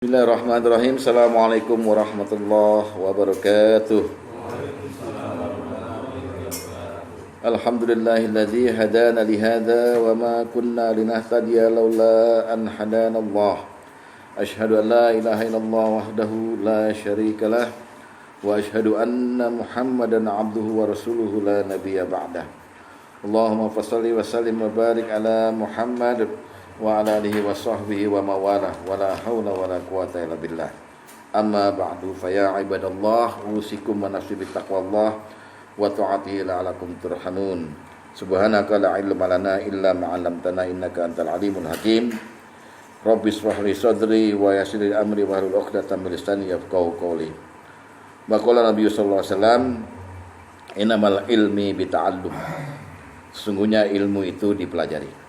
Bismillahirrahmanirrahim. Assalamualaikum warahmatullahi wabarakatuh. Alhamdulillahilladzi hadana lihada wa ma kunna linahtadiya laula an hadana Allah. Asyhadu an la ilaha illallah wahdahu la syarikalah wa asyhadu anna Muhammadan abduhu wa rasuluhu la nabiyya ba'dah. Allahumma fashalli wa sallim wa barik ala Muhammad wa ala alihi wa sahbihi wa mawalah wa la hawla wa la quwata illa billah. Amma ba'du fa ya ibadallah usikum wa nafsi bittaqwallah wa ta'atihi la'alakum turhamun. Subhanaka la ilma lana illa ma 'allamtana innaka antal alimul hakim. Rabbi shrah li sadri wa yassir li amri wa hlul 'uqdatam min lisani yafqahu qawli. Wa qala Nabi sallallahu alaihi wasallam innamal ilmi bita'allum. Sesungguhnya ilmu itu dipelajari.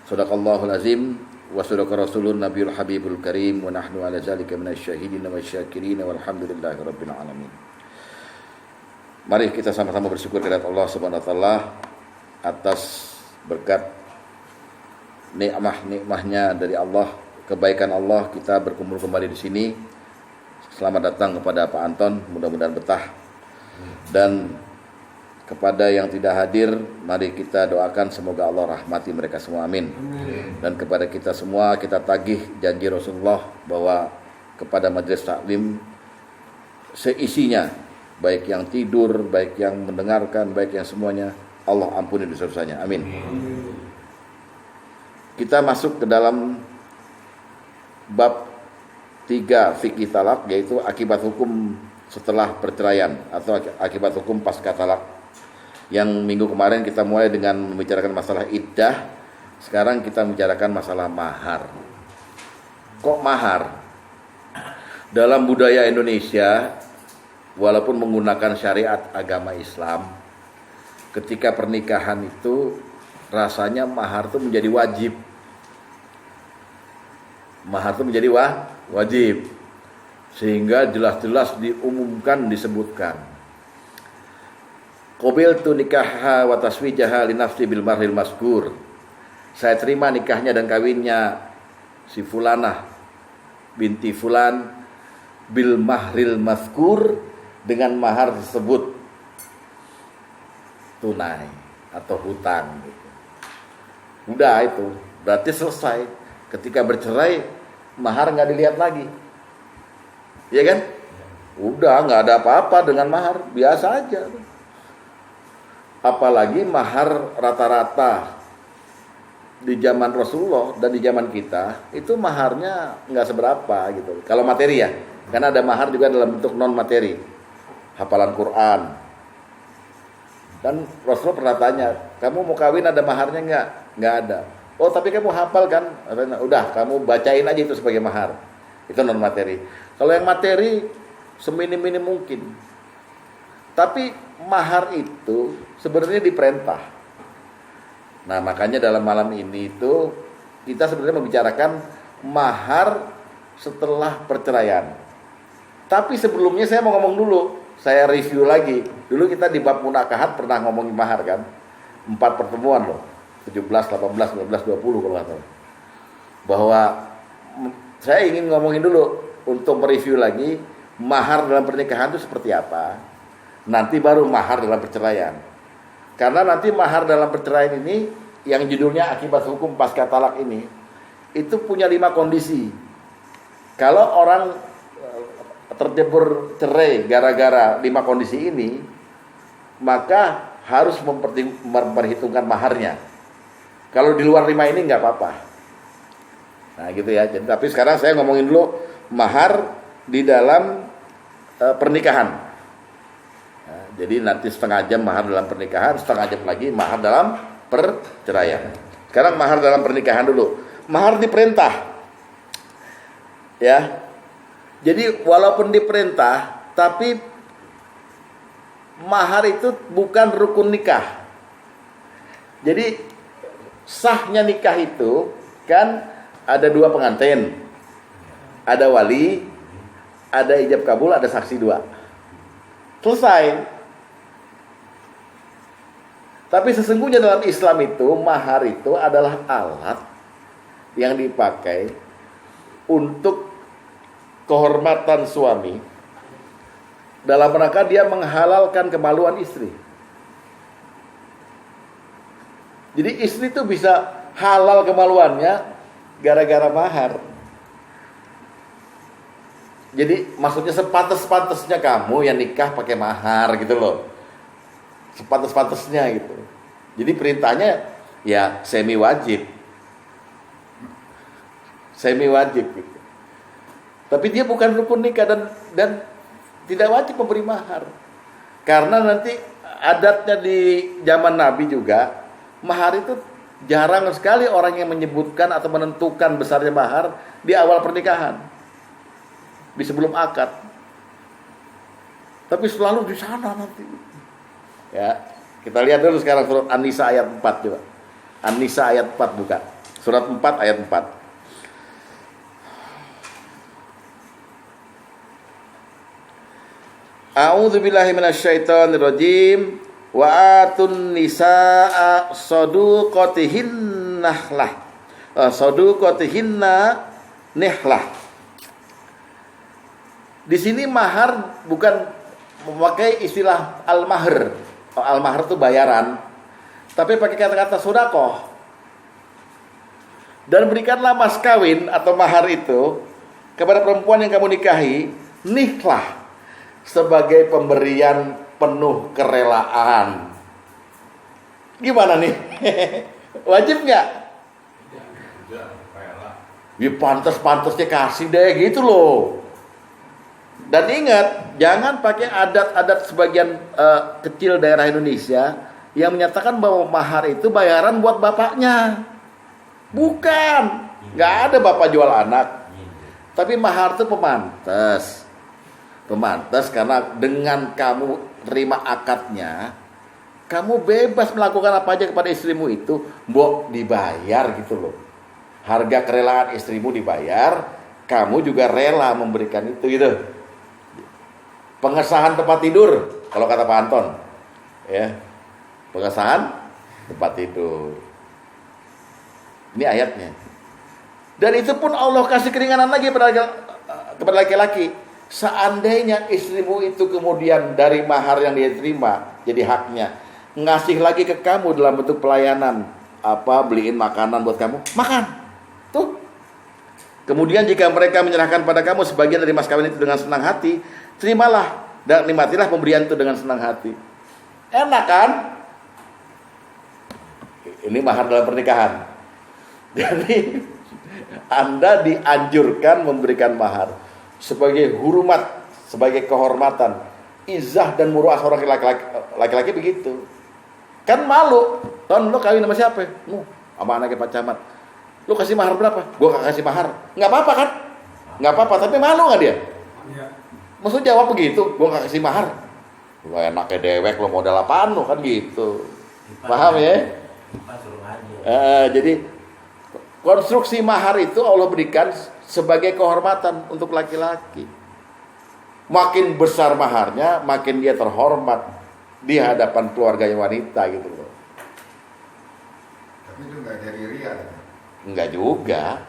Sadaqallahul azim wa sadaqa rasulun nabiyul habibul karim wa nahnu ala zalika minasyahidin wa syakirin walhamdulillahi rabbil alamin. Mari kita sama-sama bersyukur kepada Allah Subhanahu wa taala atas berkat nikmahnya dari Allah, kebaikan Allah kita berkumpul kembali di sini. Selamat datang kepada Pak Anton, mudah-mudahan betah. Dan kepada yang tidak hadir, mari kita doakan semoga Allah rahmati mereka semua, amin. Dan kepada kita semua, kita tagih janji Rasulullah bahwa kepada majelis taklim seisinya, baik yang tidur, baik yang mendengarkan, baik yang semuanya, Allah ampuni dosa-dosanya, amin. Kita masuk ke dalam bab 3 fikih talak, yaitu akibat hukum setelah perceraian atau akibat hukum pasca talak. Yang minggu kemarin kita mulai dengan membicarakan masalah iddah. Sekarang kita membicarakan masalah mahar. Kok mahar? Dalam budaya Indonesia, walaupun menggunakan syariat agama Islam, ketika pernikahan itu rasanya mahar itu menjadi wajib. Mahar itu menjadi wajib. Sehingga jelas-jelas diumumkan, disebutkan. Qabiltu nikahha wa taswijaha li nafsi bil marhil mazkur. Saya terima nikahnya dan kawinnya si fulanah binti fulan bil mahril mazkur, dengan mahar tersebut tunai atau hutang gitu. Udah itu, berarti selesai. Ketika bercerai mahar enggak dilihat lagi. Iya kan? Udah enggak ada apa-apa dengan mahar, biasa aja. Apalagi mahar rata-rata di zaman Rasulullah dan di zaman kita itu maharnya nggak seberapa gitu. Kalau materi ya, karena ada mahar juga dalam bentuk non materi, hafalan Quran. Dan Rasulullah pernah tanya, kamu mau kawin ada maharnya nggak? Nggak ada. Oh tapi kamu hafal kan? Udah, kamu bacain aja itu sebagai mahar. Itu non materi. Kalau yang materi seminim-minim mungkin. Tapi mahar itu sebenarnya diperintah. Nah makanya dalam malam ini itu kita sebenarnya membicarakan mahar setelah perceraian. Tapi sebelumnya saya mau ngomong dulu, saya review lagi. Dulu kita di bab munakahat pernah ngomongin mahar kan, 4 pertemuan loh, 17, 18, 19, 20 kalau nggak salah. Bahwa saya ingin ngomongin dulu untuk mereview lagi mahar dalam pernikahan itu seperti apa. Nanti baru mahar dalam perceraian. Karena nanti mahar dalam perceraian ini yang judulnya akibat hukum pasca talak ini itu punya 5 kondisi. Kalau orang terjebur cerai gara-gara 5 kondisi ini, maka harus memperhitungkan maharnya. Kalau di luar 5 ini nggak apa-apa. Nah gitu ya. Tapi sekarang saya ngomongin dulu mahar di dalam pernikahan. Jadi nanti setengah jam mahar dalam pernikahan, setengah jam lagi mahar dalam perceraian. Sekarang mahar dalam pernikahan dulu. Mahar diperintah. Ya. Jadi walaupun diperintah, tapi mahar itu bukan rukun nikah. Jadi sahnya nikah itu kan ada 2 pengantin. Ada wali, ada ijab kabul, ada saksi 2. Selesai. Tapi sesungguhnya dalam Islam itu mahar itu adalah alat yang dipakai untuk kehormatan suami dalam rangka dia menghalalkan kemaluan istri. Jadi istri tuh bisa halal kemaluannya gara-gara mahar. Jadi maksudnya sepantas-pantasnya kamu yang nikah pakai mahar gitu loh. Sepantas-pantasnya gitu. Jadi perintahnya ya semi wajib. Semi wajib gitu. Tapi dia bukan rukun nikah dan tidak wajib memberi mahar. Karena nanti adatnya di zaman Nabi juga, mahar itu jarang sekali orang yang menyebutkan atau menentukan besarnya mahar di awal pernikahan. Di sebelum akad. Tapi selalu di sana nanti. Ya, kita lihat dulu sekarang surat An-Nisa ayat 4 coba. An-Nisa ayat 4 buka. Surat 4 ayat 4. A'udzubillahi minasyaitonirrajim. Wa atun nisaa saduqatihinnah. Saduqatihinna nihlah. Di sini mahar bukan memakai istilah al-mahr. Al-mahr itu bayaran. Tapi pakai kata-kata sedekah. Dan berikanlah mas kawin atau mahar itu kepada perempuan yang kamu nikahi, nihlah, sebagai pemberian penuh kerelaan. Gimana nih? Wajib nggak? Ya pantas-pantasnya kasih deh gitu loh. Dan ingat, jangan pakai adat-adat sebagian kecil daerah Indonesia yang menyatakan bahwa mahar itu bayaran buat bapaknya. Bukan, nggak ada bapak jual anak. Tapi mahar itu pemantas. Pemantas karena dengan kamu terima akadnya, kamu bebas melakukan apa aja kepada istrimu itu, mbok dibayar gitu loh. Harga kerelaan istrimu dibayar, kamu juga rela memberikan itu gitu. Pengesahan tempat tidur, kalau kata Pak Anton, ya, pengesahan tempat tidur. Ini ayatnya. Dan itu pun Allah kasih keringanan lagi kepada laki-laki. Seandainya istrimu itu kemudian dari mahar yang dia terima jadi haknya, ngasih lagi ke kamu dalam bentuk pelayanan, beliin makanan buat kamu, makan. Tuh. Kemudian jika mereka menyerahkan pada kamu sebagian dari mas kawin itu dengan senang hati, terimalah dan nikmatilah pemberian itu dengan senang hati. Enak kan? Ini mahar dalam pernikahan. Jadi Anda dianjurkan memberikan mahar sebagai hormat, sebagai kehormatan, izah dan muruah seorang laki-laki begitu. Kan malu. Ton, lo kawin sama siapa? Sama anaknya Pak Camat. Lo kasih mahar berapa? Gua gak kasih mahar. Nggak apa-apa kan? Nggak apa-apa, tapi malu nggak dia? Iya. Maksud jawab begitu, gua gak kasih mahar. Lo enaknya dewek, lo modal apaan lo kan gitu. Paham ya? Jadi konstruksi mahar itu Allah berikan sebagai kehormatan untuk laki-laki. Makin besar maharnya, makin dia terhormat di hadapan keluarganya wanita gitu loh. Tapi itu nggak jadi ria. Enggak juga.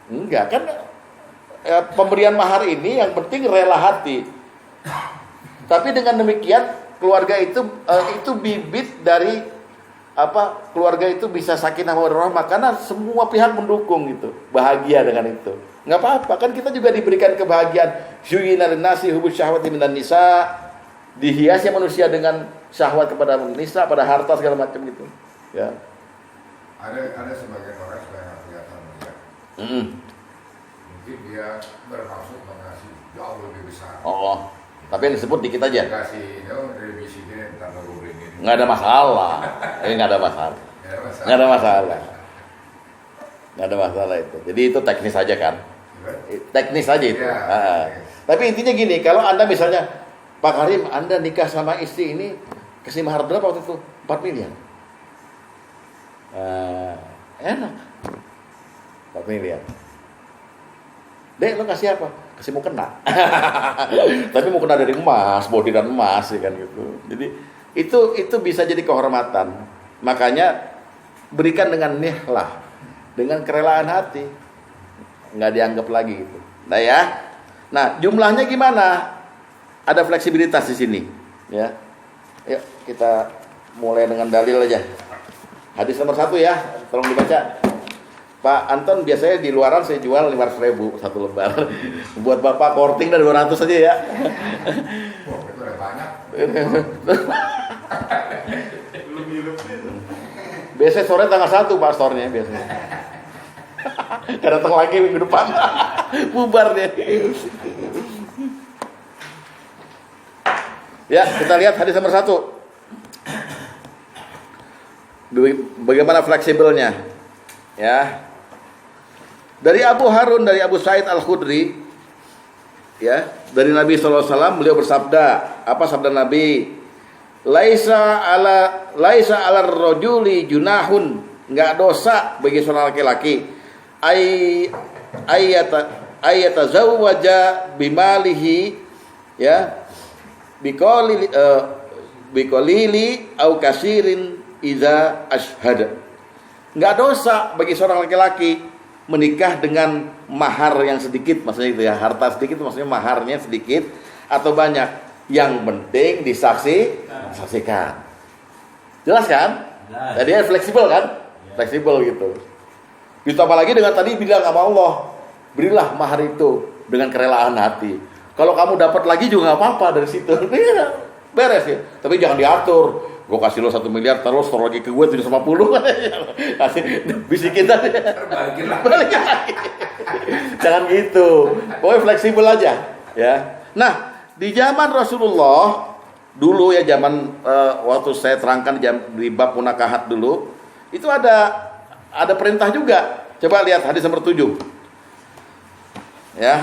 Enggak kan pemberian mahar ini yang penting rela hati. Tapi dengan demikian keluarga itu bibit dari keluarga itu bisa sakinah mawaddah warahmah karena semua pihak mendukung gitu, bahagia dengan itu. Enggak apa-apa kan kita juga diberikan kebahagiaan. Zuyina lin-nasi hubbus syahwati minan nisa, dihiasnya manusia dengan syahwat kepada nisa, pada harta segala macam gitu. Ya. Ada sebagian orang supaya nggak kelihatan melihat. Mungkin dia bermaksud mengasih jauh lebih besar. Oh, tapi yang disebut dikit aja. Kasih revisi ini tentang ruling ini. Nggak ada masalah. Nggak ada masalah. Nggak ada masalah. Nggak ada masalah itu. Jadi itu teknis aja kan. Teknis aja itu. Ya, Tapi intinya gini, kalau Anda misalnya Pak Karim, Anda nikah sama istri ini kasih mahar berapa waktu itu? 4 miliar. Enak. 4 miliar. Dek, lo kasih apa? Kasih mau kena. Tapi mau kena dari emas, bodi dan emas ya kan gitu. Jadi itu bisa jadi kehormatan. Makanya berikan dengan nihlah, dengan kerelaan hati. Nggak dianggap lagi gitu. Nah ya. Nah, jumlahnya gimana? Ada fleksibilitas di sini, ya. Yuk kita mulai dengan dalil aja. Hadis nomor 1 ya, tolong dibaca. Pak Anton, biasanya di luaran saya jual 500.000 satu lembar. Buat Bapak korting dari 200 aja ya. Wah, itu udah banyak. Biasanya sore tanggal 1 Pak store-nya biasanya. Karena datang lagi minggu depan. Bubar deh. Ya, kita lihat hadis nomor 1. Bagaimana fleksibelnya? Ya. Dari Abu Harun, dari Abu Sa'id Al-Khudri, ya, dari Nabi sallallahu alaihi wasallam, beliau bersabda, apa sabda Nabi? Laisa ala rajuli junahun, enggak dosa bagi seorang laki-laki ayata zawwaja bimalihi, ya, biqalili au kasirin idza ashhada. Enggak dosa bagi seorang laki-laki menikah dengan mahar yang sedikit, maksudnya itu ya, harta sedikit maksudnya maharnya sedikit atau banyak, yang penting disaksikan. Jelas kan? Jadi fleksibel kan? Fleksibel gitu. Ditambah lagi dengan tadi bilang sama Allah, berilah mahar itu dengan kerelaan hati. Kalau kamu dapat lagi juga nggak apa-apa dari situ. Beres ya. Tapi jangan diatur. Gue kasih lo 1 miliar, terus store lagi ke gue 750. Kasih bisikin tadi. Balikin lagi. Jangan gitu. Pokoknya fleksibel aja, ya. Nah, di zaman Rasulullah dulu ya, zaman waktu saya terangkan di bab munakahat dulu, itu ada perintah juga. Coba lihat hadis nomor 7. Ya.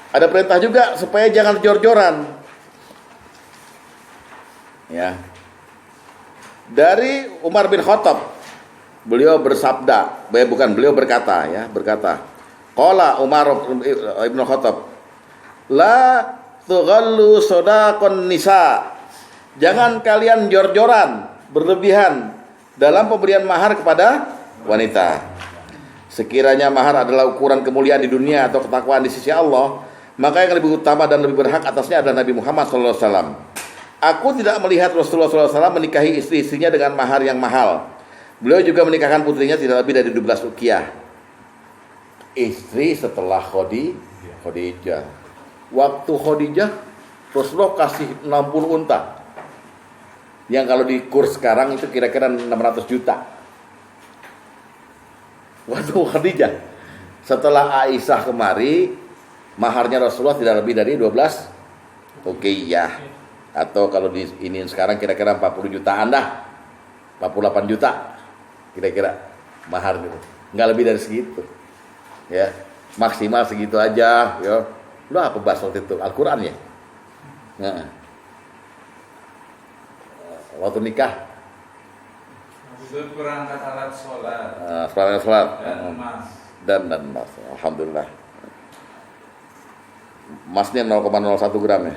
Ada perintah juga supaya jangan jor-joran. Ya. Dari Umar bin Khattab, beliau bersabda, beliau berkata, ya, qala Umar bin Khattab, la tughallu sadaqan nisa. Jangan kalian jor-joran, berlebihan dalam pemberian mahar kepada wanita. Sekiranya mahar adalah ukuran kemuliaan di dunia atau ketakwaan di sisi Allah, maka yang lebih utama dan lebih berhak atasnya adalah Nabi Muhammad SAW. Aku tidak melihat Rasulullah SAW menikahi istri-istrinya dengan mahar yang mahal. Beliau juga menikahkan putrinya tidak lebih dari 12 uqiyah. Istri setelah Khadijah. Waktu Khadijah, Rasulullah kasih 60 unta. Yang kalau di kurs sekarang itu kira-kira 600 juta. Waktu Khadijah. Setelah Aisyah kemari, maharnya Rasulullah tidak lebih dari 12 uqiyah. Atau kalau di ini sekarang kira-kira 40 jutaan dah. 48 juta. Kira-kira mahar gitu. Enggak lebih dari segitu. Ya, maksimal segitu aja, ya. Udah apa bahas waktu itu? Al-Qur'an ya? Nah. Waktu nikah perangkat alat sholat. Perangkat sholat Dan emas. Alhamdulillah. Emasnya 0,01 gram ya.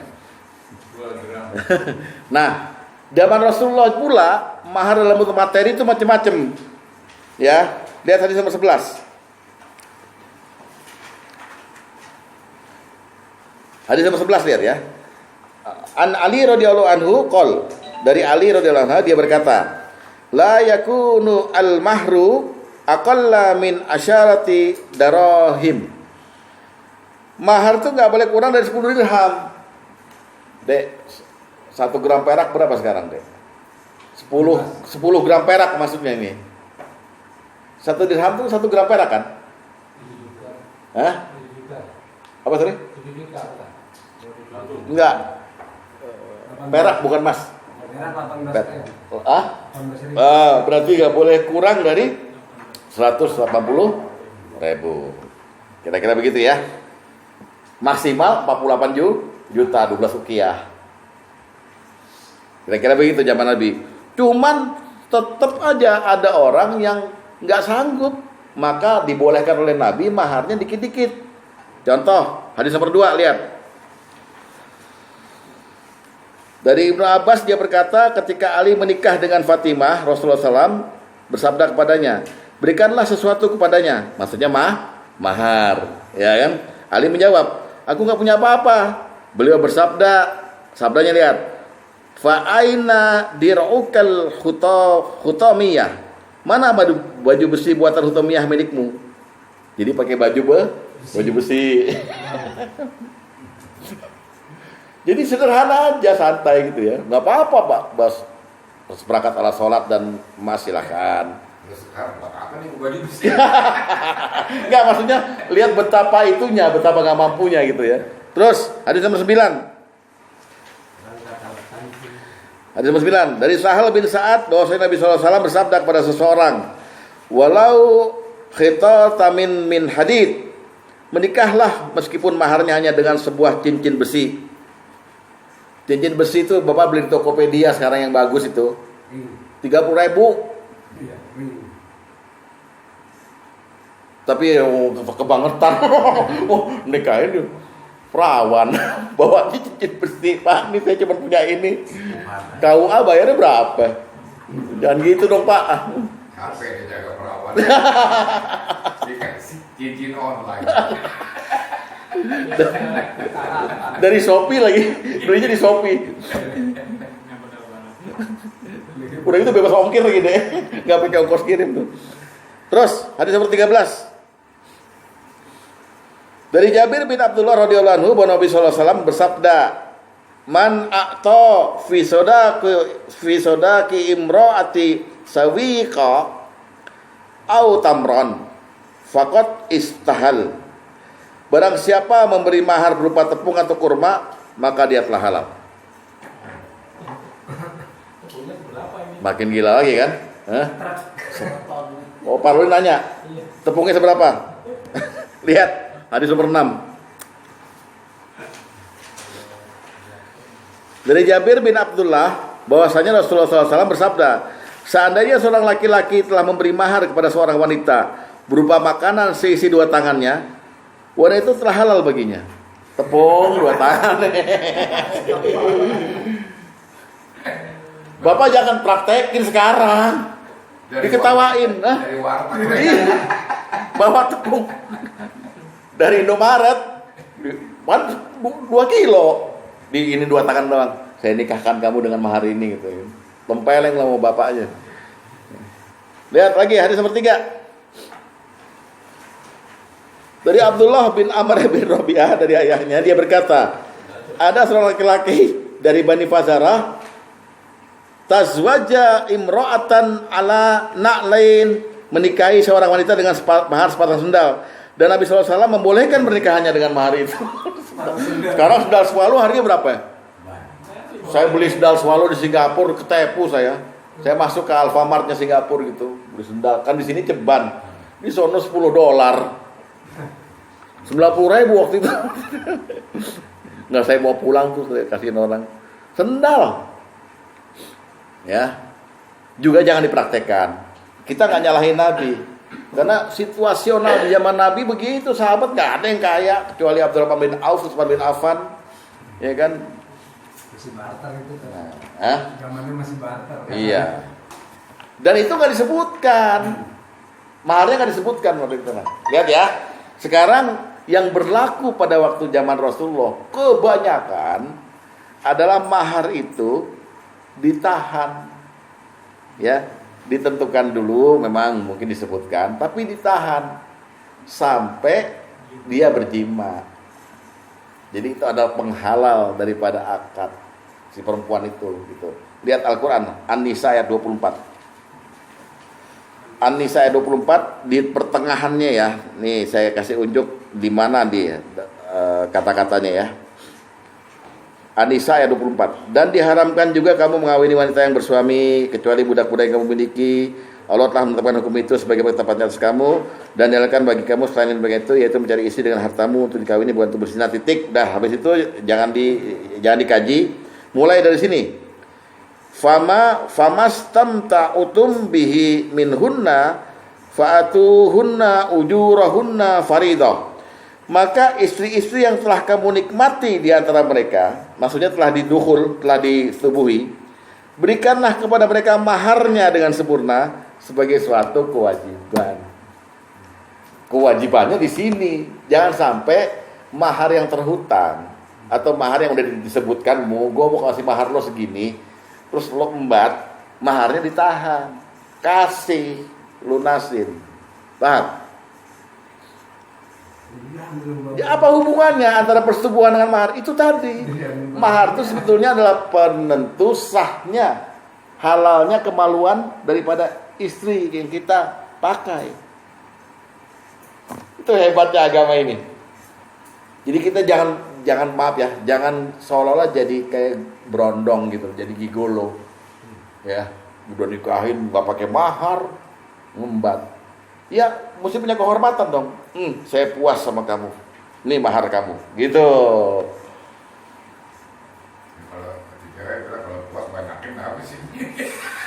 2 gram. Nah, zaman Rasulullah pula mahar dalam bentuk materi itu macam-macam. Ya, lihat hadis nomor 11. Hadis nomor 11 lihat ya. An Ali radhiyallahu anhu qol, dari Ali radhiyallahu anhu dia berkata, la yakunu al-mahru aqalla min asyarati darahim. Mahar tuh enggak boleh kurang dari 10 dirham. Dek, 1 gram perak berapa sekarang, Dek? 10 gram perak maksudnya ini. 1 dirham tuh 1 gram perak kan? 7 juta. Hah? 7 juta. Apa tadi? 7 juta. Enggak. Perak bukan mas. Perak 18 ya. 18.000. Berarti enggak boleh kurang dari 180.000. Kira-kira begitu ya. Maksimal 48 juta 12 uqiyah. Kira-kira begitu zaman Nabi. Cuman tetap aja ada orang yang nggak sanggup, maka dibolehkan oleh Nabi maharnya dikit-dikit. Contoh hadis nomor 2, lihat. Dari Ibnu Abbas dia berkata, ketika Ali menikah dengan Fatimah, Rasulullah SAW bersabda kepadanya, berikanlah sesuatu kepadanya. Maksudnya mahar, ya kan? Ali menjawab, aku nggak punya apa-apa. Beliau bersabda, sabdanya lihat, fa aina dir'ukal khutamiyah. Mana baju besi buatan Hutamiyah milikmu? Jadi pakai baju besi. Jadi sederhana aja, santai gitu ya. Nggak apa-apa Pak Bos. Seperangkat alat sholat dan Mas silakan. Terus sekarang buat apa nih baju besi? Enggak, maksudnya lihat betapa itunya, betapa nggak mampunya gitu ya. Terus hadis nomor 9. Hadis nomor 9 dari Sahal bin Sa'ad bahwasanya Nabi SAW bersabda kepada seseorang, walau khitatamin min hadid, menikahlah meskipun maharnya hanya dengan sebuah cincin besi. Cincin besi itu Bapak beli di Tokopedia sekarang yang bagus itu 30.000. Tapi kebangetan. Oh, nikahin perawan bawa cincin besi. Pak, ini saya cuma punya ini. KUA bayarnya berapa? Jangan gitu dong Pak. HP dijaga perawan. Dikasih cincin online. Dari Shopee lagi, belinya di Shopee. Udah gitu bebas ongkir lagi deh, nggak pakai ongkos kirim tuh. Terus hadis nomor 13 dari Jabir bin Abdullah radhiyallahu anhu bahwa Nabi sallallahu alaihi wasallam bersabda, man a'ta fi sodaki imraati sawiqa au tamron faqad istahal. Barang siapa memberi mahar berupa tepung atau kurma, maka dia telah halal. Makin gila lagi kan? Oh, Pak Ruli nanya, tepungnya seberapa? Lihat, hadis nomor 6. Dari Jabir bin Abdullah, bahwasanya Rasulullah SAW bersabda, seandainya seorang laki-laki telah memberi mahar kepada seorang wanita berupa makanan seisi 2 tangannya, wanita itu telah halal baginya. Tepung 2 tangan. Bapak jangan praktekin sekarang. Diketawain. Dari warteg. Bawa tepung dari Indomaret 2 kilo. Di ini 2 tangan doang. Saya nikahkan kamu dengan mahar ini gitu. Tempeleng lah mau bapaknya. Lihat lagi hadis nomor 3. Dari Abdullah bin Amr bin Rabi'ah dari ayahnya, dia berkata, ada seorang laki-laki dari Bani Fazarah tazwaja imra'atan ala na'lain, menikahi seorang wanita dengan mahar sepasang sendal, dan Nabi SAW membolehkan pernikahannya dengan mahar itu. Sekarang sendal swallow harganya berapa ya? Saya beli sendal swallow di Singapura, ketepu saya masuk ke Alfamartnya Singapura gitu, beli sendal, kan di sini ceban, di sono $10, 90.000 waktu itu. Nggak, saya mau pulang tuh, saya kasihin orang. Sendal. Ya. Juga jangan dipraktekkan. Kita nggak nyalahin Nabi. Karena situasional di zaman Nabi begitu, sahabat nggak ada yang kaya kecuali Abdurrahman bin Auf, Utsman bin Affan. Ya kan? Masih barter itu kan. Zamannya masih barter. Iya. Dan itu nggak disebutkan. Maharnya nggak disebutkan waktu itu. Lihat ya. Sekarang yang berlaku pada waktu zaman Rasulullah kebanyakan adalah mahar itu ditahan, ya, ditentukan dulu, memang mungkin disebutkan, tapi ditahan sampai dia berjima. Jadi itu adalah penghalal daripada akad si perempuan itu, gitu. Lihat Al-Quran An-Nisa ayat 24. An-Nisa ayat 24 di pertengahannya ya. Nih saya kasih unjuk di mana di kata-katanya ya. An-Nisa ayat 24. Dan diharamkan juga kamu mengawini wanita yang bersuami kecuali budak-budak yang kamu miliki. Allah telah menetapkan hukum itu sebagai ketetapan atas kamu dan dihalalkan bagi kamu selain bagian itu, yaitu mencari istri dengan hartamu untuk dikawini bukan untuk berzina. Titik. Dah, habis itu jangan dikaji. Mulai dari sini. Famastamta'utum bihi minhunna fa'atuhunna ujurahunna faridah. Maka istri-istri yang telah kamu nikmati di antara mereka, maksudnya telah didukhul, telah disetubuhi, berikanlah kepada mereka maharnya dengan sempurna sebagai suatu kewajiban. Kewajibannya di sini, jangan sampai mahar yang terhutang atau mahar yang udah disebutkan, gue mau kasih mahar lo segini, terus lo embat, maharnya ditahan, kasih, lunasin, paham? Ya, apa hubungannya antara persetubuhan dengan mahar? Itu tadi, mahar itu sebetulnya adalah penentu sahnya, halalnya kemaluan daripada istri yang kita pakai. Itu hebatnya agama ini. Jadi kita jangan maaf ya, jangan seolah-olah jadi kayak berondong gitu, jadi gigolo. Ya, udah nikahin nggak pakai mahar, ngembat. Ya, mesti punya kehormatan dong. Saya puas sama kamu. Ini mahar kamu. Gitu. Kalau cewek kalau puas banyakin apa sih?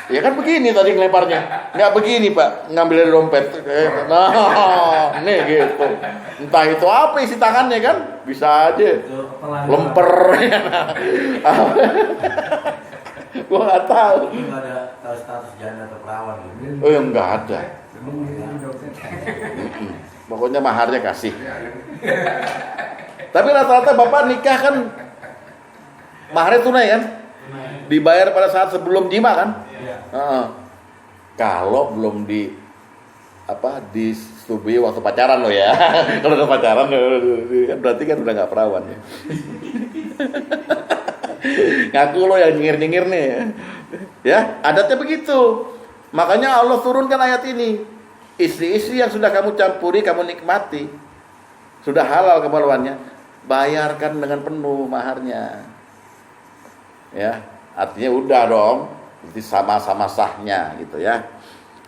Ya kan begini tadi ngeleparnya. Nggak begini, Pak. Ngambil dari dompet. Nah, nih gitu. Entah itu apa isi tangannya kan? Bisa aja. Lemper. Gua nggak tahu. Nggak ada status janda atau perawan gitu. Oh, nggak ada. Pokoknya maharnya kasih. Tapi rata-rata bapak nikah kan maharnya tunai kan? Dibayar pada saat sebelum jima kan? Kalau belum disetujui waktu pacaran lo ya. Kalau udah pacaran berarti kan udah nggak perawan ya. Ngaku lo yang nyengir-nyengir nih ya. Adatnya begitu. Makanya Allah turunkan ayat ini. Istri-istri yang sudah kamu campuri, kamu nikmati, sudah halal kemaluannya, bayarkan dengan penuh maharnya. Ya, artinya udah dong, itu sama-sama sahnya gitu ya.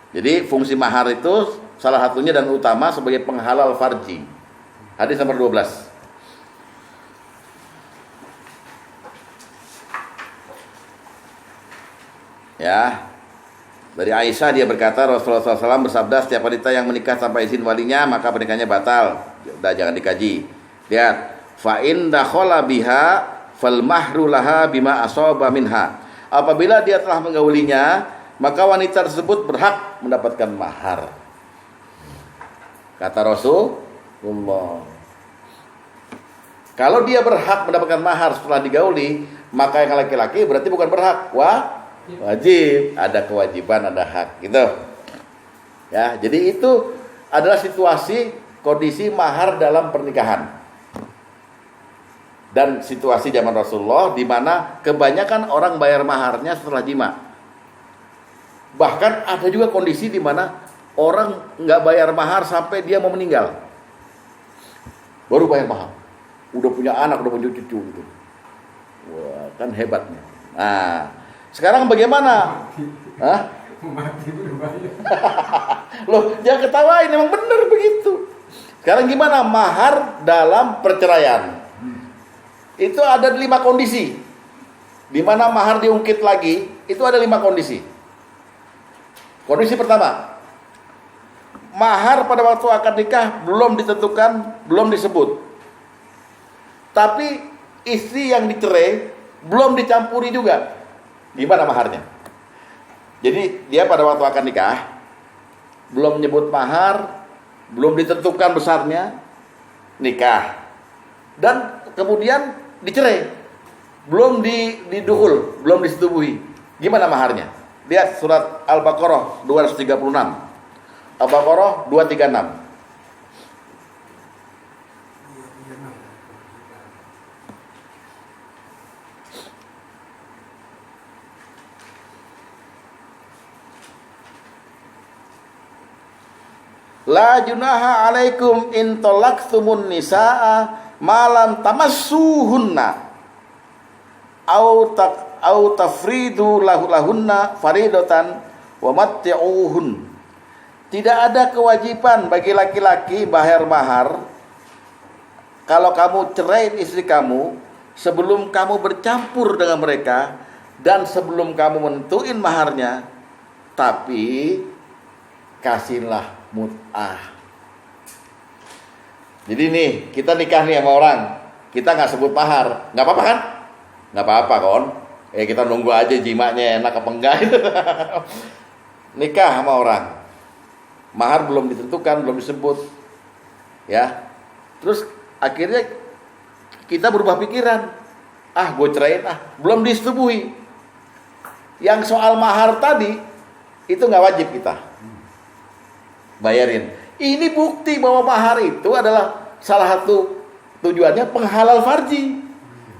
Jadi fungsi mahar itu salah satunya dan utama sebagai penghalal farji. Hadis nomor 12. Ya. Dari Aisyah dia berkata Rasulullah SAW bersabda, setiap wanita yang menikah tanpa izin walinya maka pernikahannya batal. Udah jangan dikaji. Lihat, fa in dakhala biha fal mahru laha bima asaba minha. Apabila dia telah menggaulinya, maka wanita tersebut berhak mendapatkan mahar. Kata Rasulullah. Kalau dia berhak mendapatkan mahar setelah digauli, maka yang laki-laki berarti bukan berhak, wajib, ada kewajiban, ada hak, gitu. Ya, jadi itu adalah situasi kondisi mahar dalam pernikahan. Dan situasi zaman Rasulullah di mana kebanyakan orang bayar maharnya setelah jima. Bahkan ada juga kondisi di mana orang nggak bayar mahar sampai dia mau meninggal, baru bayar mahar. Udah punya anak, udah punya cucu gitu. Wah, kan hebatnya. Nah, sekarang bagaimana? Hah? Mati udah bayar. Loh, jangan ketawain, emang bener begitu. Sekarang gimana mahar dalam perceraian? Itu ada 5 kondisi. Di mana mahar diungkit lagi, itu ada 5 kondisi. Kondisi pertama, mahar pada waktu akad nikah belum ditentukan, belum disebut. Tapi istri yang dicerai belum dicampuri juga. Gimana maharnya? Jadi dia pada waktu akad nikah belum menyebut mahar, belum ditentukan besarnya, nikah. Dan kemudian dicerai. Belum diduhul, belum disetubuhi. Gimana maharnya? Lihat surat Al-Baqarah 236. Al-Baqarah 236. La junaha alaikum in talaqtumun nisaa malam tamassuhunna au tafridu lahunna faridatan wa matti'uhun. Tidak ada kewajiban bagi laki-laki bayar mahar kalau kamu cerai istri kamu sebelum kamu bercampur dengan mereka dan sebelum kamu menentuin maharnya, tapi kasihlah mut'ah. Jadi nih, kita nikah nih sama orang, kita nggak sebut mahar, nggak apa-apa kan? Nggak apa-apa kon. Kita nunggu aja jimanya enak apa enggak. Nikah sama orang, mahar belum ditentukan, belum disebut, ya. Terus akhirnya kita berubah pikiran. Gue ceraiin belum disetubuhi. Yang soal mahar tadi, itu nggak wajib kita bayarin. Ini bukti bahwa mahar itu adalah salah satu tujuannya penghalal farji.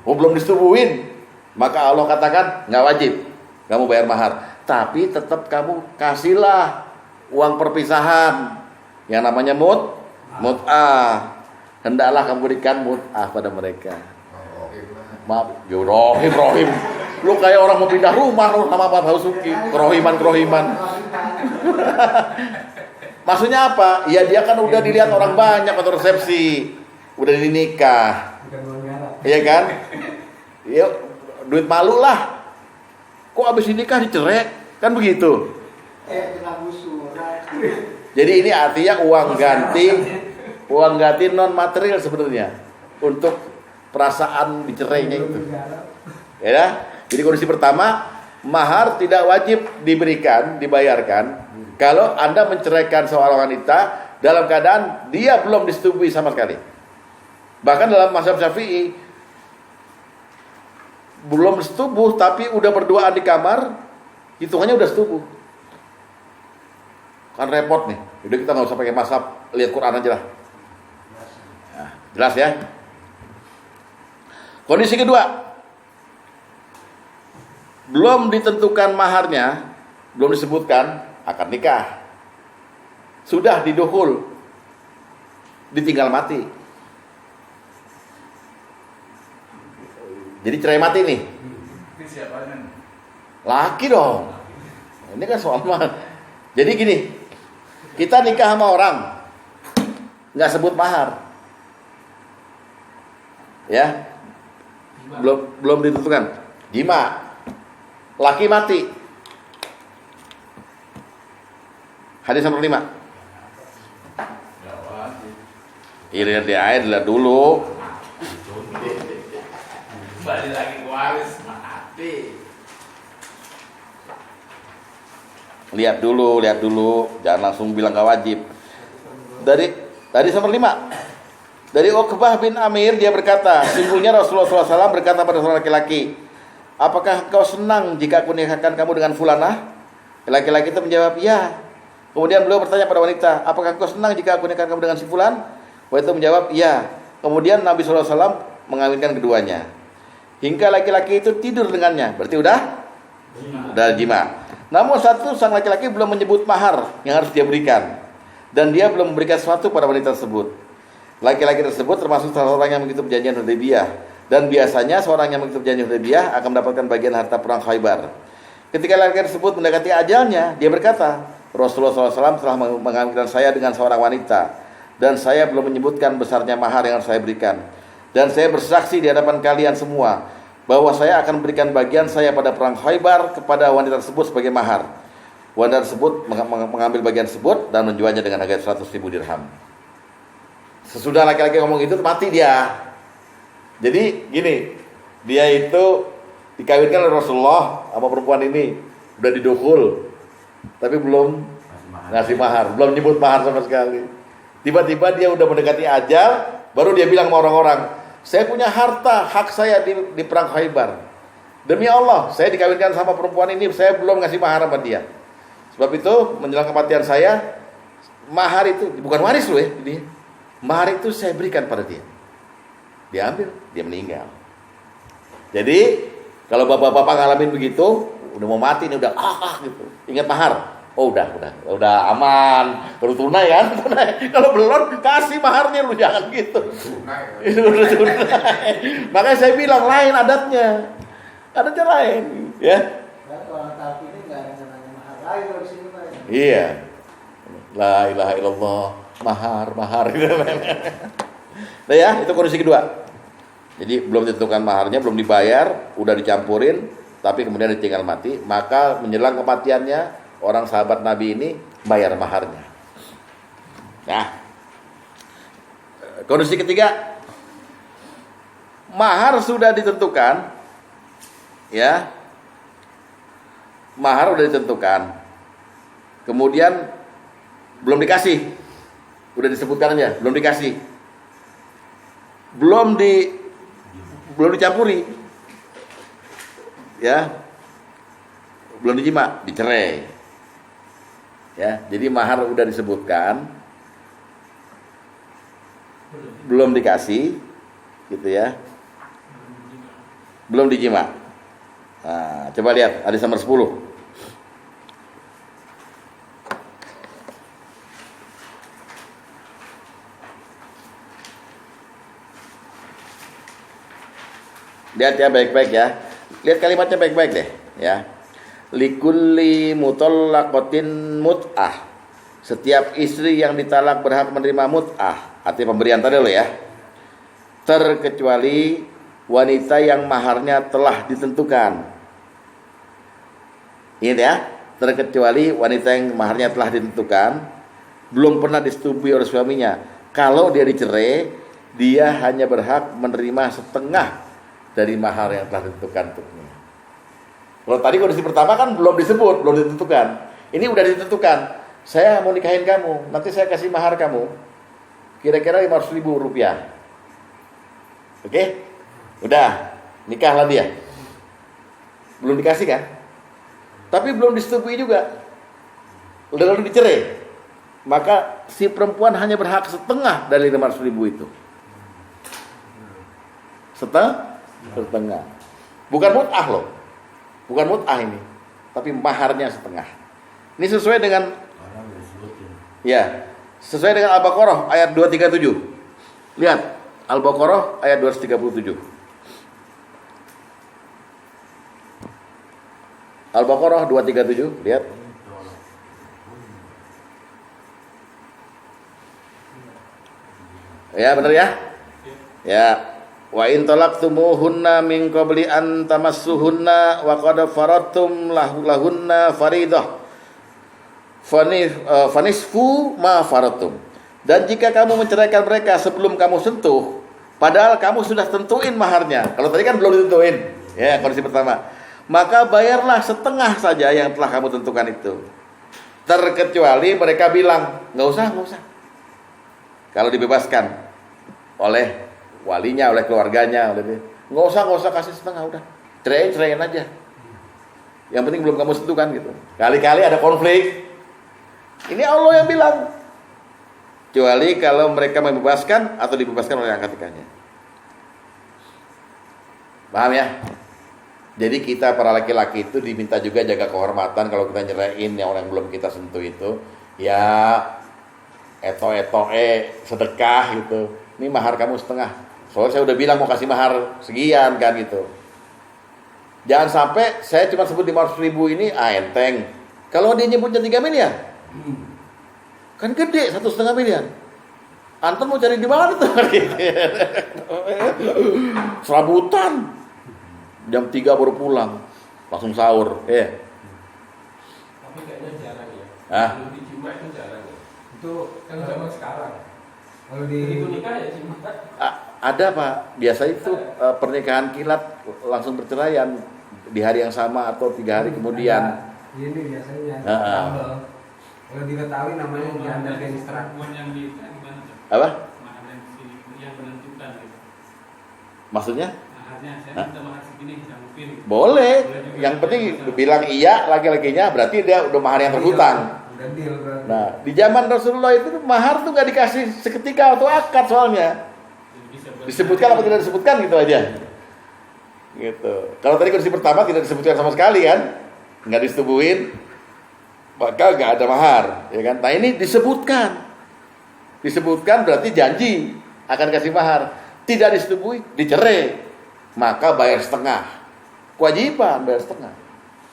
Belum disetubuhin, maka Allah katakan nggak wajib kamu bayar mahar. Tapi tetap kamu kasihlah uang perpisahan yang namanya mut'ah. Hendaklah kamu berikan mut'ah pada mereka. Maaf, Rohim. Lu kayak orang mau pindah rumah lu sama Pak Basuki. Kerohiman. Maksudnya apa? Ya dia kan udah dilihat orang banyak waktu resepsi. Udah dinikah. Iya kan? Ya duit malu lah. Kok abis nikah dicerai? Kan begitu. Jadi ini artinya uang ganti non material sebenarnya untuk perasaan dicerainya itu. Ya. Jadi kondisi pertama, mahar tidak wajib dibayarkan kalau Anda menceraikan seorang wanita dalam keadaan dia belum disetubui sama sekali. Bahkan dalam mazhab Syafi'i belum setubuh tapi udah berduaan di kamar, hitungannya udah setubuh. Kan repot nih. Udah kita nggak usah pakai mazhab, lihat Quran aja lah. Nah, jelas ya. Kondisi kedua, belum ditentukan maharnya, belum disebutkan akan nikah. Sudah didukhul, ditinggal mati. Jadi cerai mati nih. Ini siapanya? Laki dong. Ini kan soal mahar. Jadi gini, kita nikah sama orang, nggak sebut mahar, ya, belum ditentukan. Jima, laki mati. Hadis nomor 5. Lihat di air, lihat dulu. Balik lagi waris mati. Lihat dulu, jangan langsung bilang gak wajib. Dari nomor 5. Dari Uqbah bin Amir, dia berkata, sungguhnya Rasulullah SAW berkata pada seorang laki-laki, apakah kau senang jika aku nikahkan kamu dengan fulanah? Laki-laki itu menjawab, ya. Kemudian beliau bertanya pada wanita, apakah kau senang jika aku nikahkan kamu dengan si fulan? Wanita menjawab, ya. Kemudian Nabi SAW mengawinkan keduanya. Hingga laki-laki itu tidur dengannya. Berarti udah jima. Namun sang laki-laki belum menyebut mahar yang harus dia berikan. Dan dia belum memberikan sesuatu pada wanita tersebut. Laki-laki tersebut termasuk salah orang yang mengikuti perjanjian Hudaybiyah. Dan biasanya seorang yang mengikuti perjanjian Hudaybiyah akan mendapatkan bagian harta perang Khaybar. Ketika laki-laki tersebut mendekati ajalnya, dia berkata, Rasulullah SAW telah mengawinkan saya dengan seorang wanita. Dan saya belum menyebutkan besarnya mahar yang harus saya berikan. Dan saya bersaksi di hadapan kalian semua bahwa saya akan memberikan bagian saya pada perang Khaybar kepada wanita tersebut sebagai mahar. Wanita tersebut mengambil bagian tersebut dan menjualnya dengan harga 100.000 dirham. Sesudah laki-laki ngomong itu, mati dia. Jadi gini, dia itu dikawinkan oleh Rasulullah sama perempuan ini, udah didukhul, tapi belum ngasih mahar, belum nyebut mahar sama sekali. Tiba-tiba dia udah mendekati ajal, baru dia bilang sama orang-orang, saya punya harta, hak saya di perang Khaybar. Demi Allah, saya dikawinkan sama perempuan ini, saya belum ngasih mahar sama dia. Sebab itu, menjelang kematian saya, mahar itu, bukan waris loh ya, ini. Mahar itu saya berikan pada dia. Dia ambil, dia meninggal. Jadi, kalau bapak-bapak ngalamin begitu, udah mau mati, ini udah gitu. Ingat mahar. Oh udah aman. Baru tunai kan? Tunai. Kalau belum kasih maharnya lu jangan gitu. Itu udah tunai. Makanya saya bilang lain adatnya. Adatnya lain, ya. Orang tahu ini enggak ada namanya mahar lain di sini, Pak. Iya. La ilaha illallah. Mahar. Nah ya, itu kondisi kedua. Jadi belum ditentukan maharnya, belum dibayar, udah dicampurin, tapi kemudian ditinggal mati, maka menjelang kematiannya orang sahabat Nabi ini bayar maharnya. Nah, kondisi ketiga, mahar sudah ditentukan, ya, mahar sudah ditentukan, kemudian belum dikasih, udah disebutkan aja, belum dikasih, belum belum dicampuri. Ya. Belum dijima, dicerai. Ya, jadi mahar udah disebutkan. Belum dikasih gitu ya. Belum dijima. Nah, coba lihat hadis nomor 10. Lihat ya baik-baik ya. Lihat kalimatnya baik-baik deh ya. Likulli mutallaqatin mut'ah. Setiap istri yang ditalak berhak menerima mut'ah, artinya pemberian tadi loh ya. Terkecuali wanita yang maharnya telah ditentukan. Ingat ya, terkecuali wanita yang maharnya telah ditentukan, belum pernah disetujui oleh suaminya. Kalau dia dicerai, dia hanya berhak menerima setengah dari mahar yang telah ditentukan untuknya. Kalau tadi kondisi pertama kan belum disebut, belum ditentukan. Ini udah ditentukan. Saya mau nikahin kamu, nanti saya kasih mahar kamu kira-kira 500.000 rupiah. Oke? Udah, nikahlah dia. Belum dikasih kan? Tapi belum disetujui juga. Lalu dicerai. Maka si perempuan hanya berhak setengah dari 500.000 itu. Setengah. Bukan mut'ah loh. Bukan mut'ah ini, tapi maharnya setengah. Ini sesuai dengan ya, sesuai dengan Al-Baqarah ayat 237. Lihat, Al-Baqarah ayat 237. Al-Baqarah 237, lihat. Ya, benar ya? Ya. Wa in talaqtumuhunna min qabli an tamassuhunna wa qad faradtum lahunna fariidah fanisfu ma faradtum. Dan jika kamu menceraikan mereka sebelum kamu sentuh, padahal kamu sudah tentuin maharnya. Kalau tadi kan belum ditentuin. Ya, kondisi pertama. Maka bayarlah setengah saja yang telah kamu tentukan itu. Terkecuali mereka bilang, enggak usah. Kalau dibebaskan oleh walinya, oleh keluarganya, nggak usah kasih setengah, udah ceraiin aja. Yang penting belum kamu sentuhkan gitu. Kali-kali ada konflik. Ini Allah yang bilang. Kecuali kalau mereka membebaskan atau dibebaskan oleh akad nikahnya. Paham ya? Jadi kita para laki-laki itu diminta juga jaga kehormatan kalau kita nyerahin yang orang yang belum kita sentuh itu. Ya sedekah gitu. Ini mahar kamu setengah. Soalnya saya udah bilang mau kasih mahar sekian kan gitu. Jangan sampai saya cuma sebut 500.000 ini enteng. Kalau dia nyebutnya 3 miliar, kan gede, 1,5 miliar. Anton mau cari di mana tuh? Serabutan. Jam 3 baru pulang, langsung sahur. Tapi kayaknya jarang ya. Belum dijima itu jarang ya. Itu kan zaman sekarang. Kalau di nikah ya cima. Ada Pak, biasa itu pernikahan kilat langsung berceraian di hari yang sama atau 3 hari kemudian. Ini biasanya. Kalau di Betawi namanya janda registrar. Yang di gimana tuh? Apa? Mahar yang menentukan gitu. Maksudnya? Maharnya saya minta mahar segini, jangan pilih. Boleh. Yang penting bilang iya laki-lakinya, berarti dia udah mahar yang terhutang. Udah deal berarti. Nah, di zaman Rasulullah itu mahar tuh nggak dikasih seketika atau akad soalnya. Disebutkan apa tidak disebutkan gitu aja. Gitu. Kalau tadi kondisi pertama tidak disebutkan sama sekali kan, nggak disetubuhin, maka nggak ada mahar, ya kan? Nah ini disebutkan berarti janji akan kasih mahar. Tidak disetubui, dicerai, maka bayar setengah. Kewajiban bayar setengah.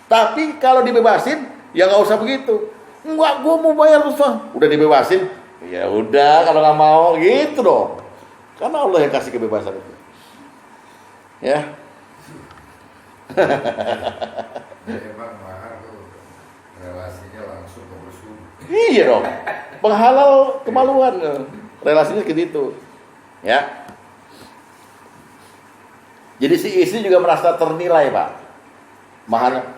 Tapi kalau dibebasin, ya nggak usah begitu. Enggak, gua mau bayar usah. Udah dibebasin, ya udah kalau nggak mau gitu dong. Karena Allah yang kasih kebebasan itu. Ya. Memang mahar tuh relasinya langsung ke bersuhu. Iya dong. Penghalal kemaluan. Relasinya gitu. Ya. Jadi si istri juga merasa ternilai, Pak. Mahar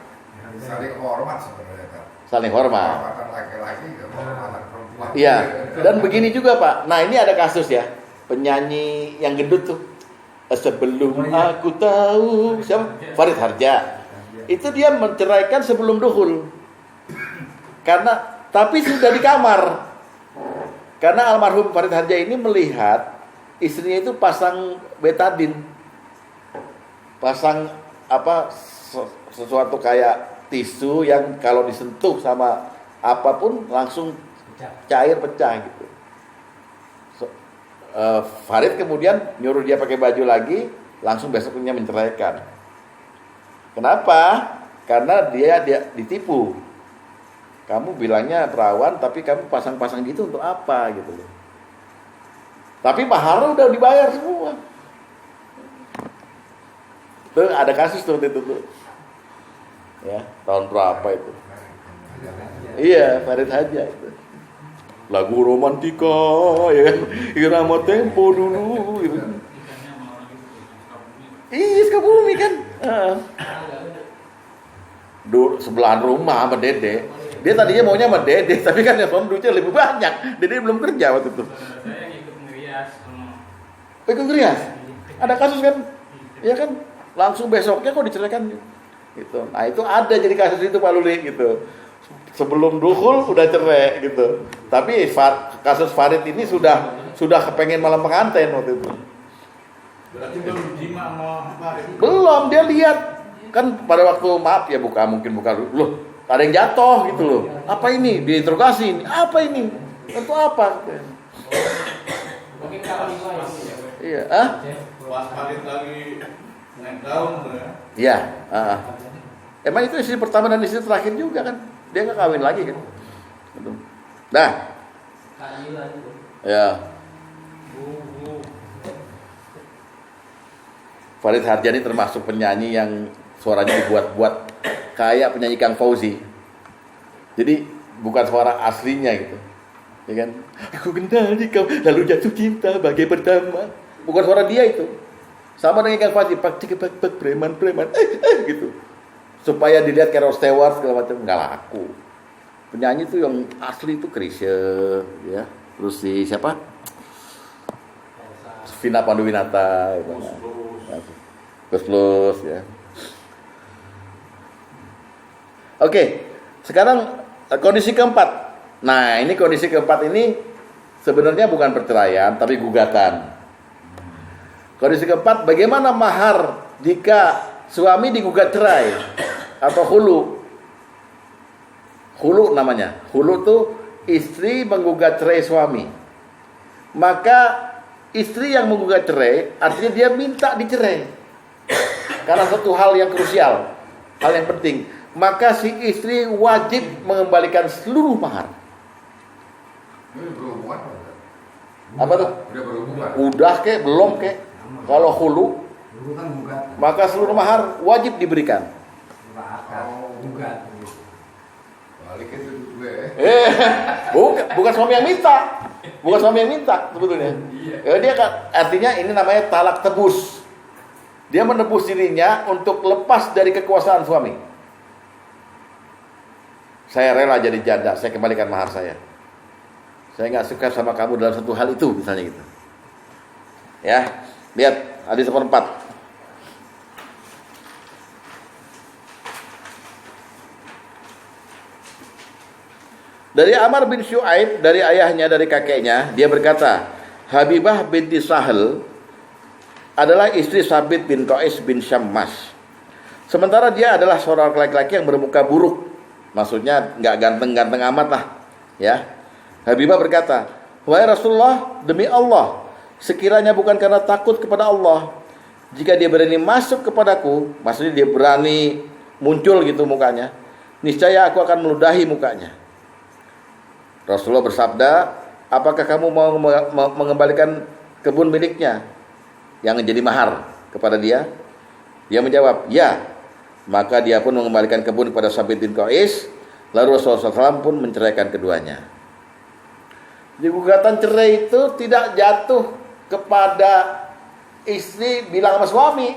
Saling hormat sebenarnya kan. saling hormat. Hormatan laki-laki ke hormatan perempuan. Iya. Dan begini juga, Pak. Nah, ini ada kasus ya. Penyanyi yang gendut tuh. Sebelum aku tahu siapa? Farid Harja. Itu dia menceraikan sebelum dukhul. Tapi sudah di kamar. Karena almarhum Farid Harja ini melihat istrinya itu pasang betadin. Pasang sesuatu kayak tisu yang kalau disentuh sama apapun langsung cair pecah gitu. Farid kemudian nyuruh dia pakai baju lagi, langsung besoknya menceraikan. Kenapa? Karena dia ditipu. Kamu bilangnya perawan, tapi kamu pasang-pasang gitu untuk apa gitu loh. Tapi mahar udah dibayar semua. Tuh ada kasus tuh itu tuh. Ya, tahun berapa itu? Iya, Farid Harja itu. Lagu romantika ya kan, irama tempo dulu gitu. Iya, Sukabumi kan. Sebelahan rumah sama Dede. Dia tadinya maunya sama Dede, tapi kan yang duitnya lebih banyak. Dede belum kerja waktu itu. Saya yang ikut ngerias. Ikut ngerias? Ada kasus kan? Ya kan? Langsung besoknya kok diceraikan gitu. Nah, itu ada jadi kasus itu Pak Luli gitu. Sebelum dukhul udah cerai gitu. Tapi kasus Farid ini sudah kepengen malam pengantin waktu itu. Berarti belum jima sama Farid. Belum, dia lihat kan pada waktu maaf ya mungkin buka loh, ada yang jatuh gitu loh. Apa ini? Diinterogasi. Apa ini? Untuk apa? Mungkin kalau Iya, Pas Farid lagi naik daun tuh ya. Iya, emang itu istri pertama dan istri terakhir juga kan? Dia nggak kawin lagi kan? Nah, ya. Farid Harja ini termasuk penyanyi yang suaranya dibuat-buat kayak penyanyi Kang Fauzi. Jadi bukan suara aslinya gitu, ya kan? Aku kenali kau, lalu jatuh cinta bagai pertama. Bukan suara dia itu. Sama dengan Kang Fauzi, pak preman gitu. Supaya dilihat kayak Rod Stewart segala macam, nggak laku. Penyanyi itu yang asli itu Chrisye, ya. Terus si siapa? Vina Panduwinata, gitu. Plus, ya. Oke, sekarang kondisi keempat. Nah, ini kondisi keempat ini sebenarnya bukan perceraian, tapi gugatan. Kondisi keempat, bagaimana mahar jika suami digugat cerai atau hulu? Hulu namanya. Hulu tuh istri menggugat cerai suami. Maka istri yang menggugat cerai artinya dia minta dicerai. Karena satu hal yang krusial, hal yang penting. Maka si istri wajib mengembalikan seluruh mahar. Ini berhubungan Apa tuh? Udah berhubungan. Udah kek, belum kek. Kalau hulu, maka seluruh mahar wajib diberikan. Balik itu gue. Bukan suami yang minta. Bukan suami yang minta sebetulnya. Dia artinya ini namanya talak tebus. Dia menebus dirinya untuk lepas dari kekuasaan suami. Saya rela jadi janda, saya kembalikan mahar saya. Saya nggak suka sama kamu dalam satu hal itu, misalnya gitu. Ya, lihat hadis 4. Dari Amr bin Syuaib, dari ayahnya, dari kakeknya, dia berkata, Habibah binti Sahal adalah istri Sabit bin Qais bin Syammas. Sementara dia adalah seorang laki-laki yang bermuka buruk. Maksudnya nggak ganteng-ganteng amat lah, ya. Habibah berkata, wahai Rasulullah, demi Allah, sekiranya bukan karena takut kepada Allah, jika dia berani masuk kepadaku, maksudnya dia berani muncul gitu mukanya, niscaya aku akan meludahi mukanya. Rasulullah bersabda, apakah kamu mau mengembalikan kebun miliknya yang menjadi mahar kepada dia? Dia menjawab, ya. Maka dia pun mengembalikan kebun kepada Sabit bin Qais. Lalu Rasulullah SAW pun menceraikan keduanya. Di gugatan cerai itu tidak jatuh kepada istri bilang sama suami,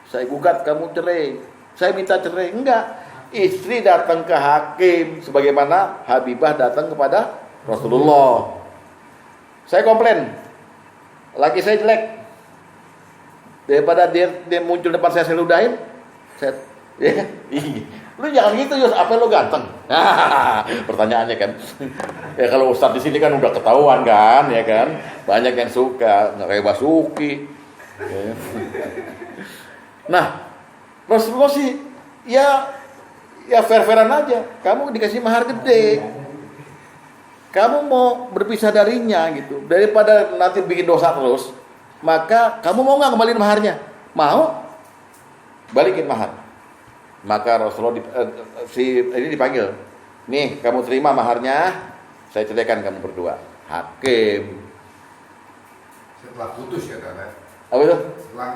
saya gugat kamu cerai, saya minta cerai. Enggak. Istri datang ke hakim sebagaimana Habibah datang kepada Rasulullah. Saya komplain, laki saya jelek. Daripada dia muncul depan saya ludahin. Ya, lu jangan gitu Yus, apa lu ganteng? Pertanyaannya kan. Ya kalau Ustadz di sini kan udah ketahuan kan, ya kan. Banyak yang suka, nggak kayak Basuki. Ya. Nah, Rasulullah sih ya fair-fairan aja. Kamu dikasih mahar gede. Kamu mau berpisah darinya gitu. Daripada nanti bikin dosa terus, maka kamu mau nggak kembaliin maharnya? Mau? Balikin mahar. Maka Rasulullah ini dipanggil. Nih, kamu terima maharnya, saya ceraikan kamu berdua. Hakim. Setelah putus ya kan? Apa itu? Setelah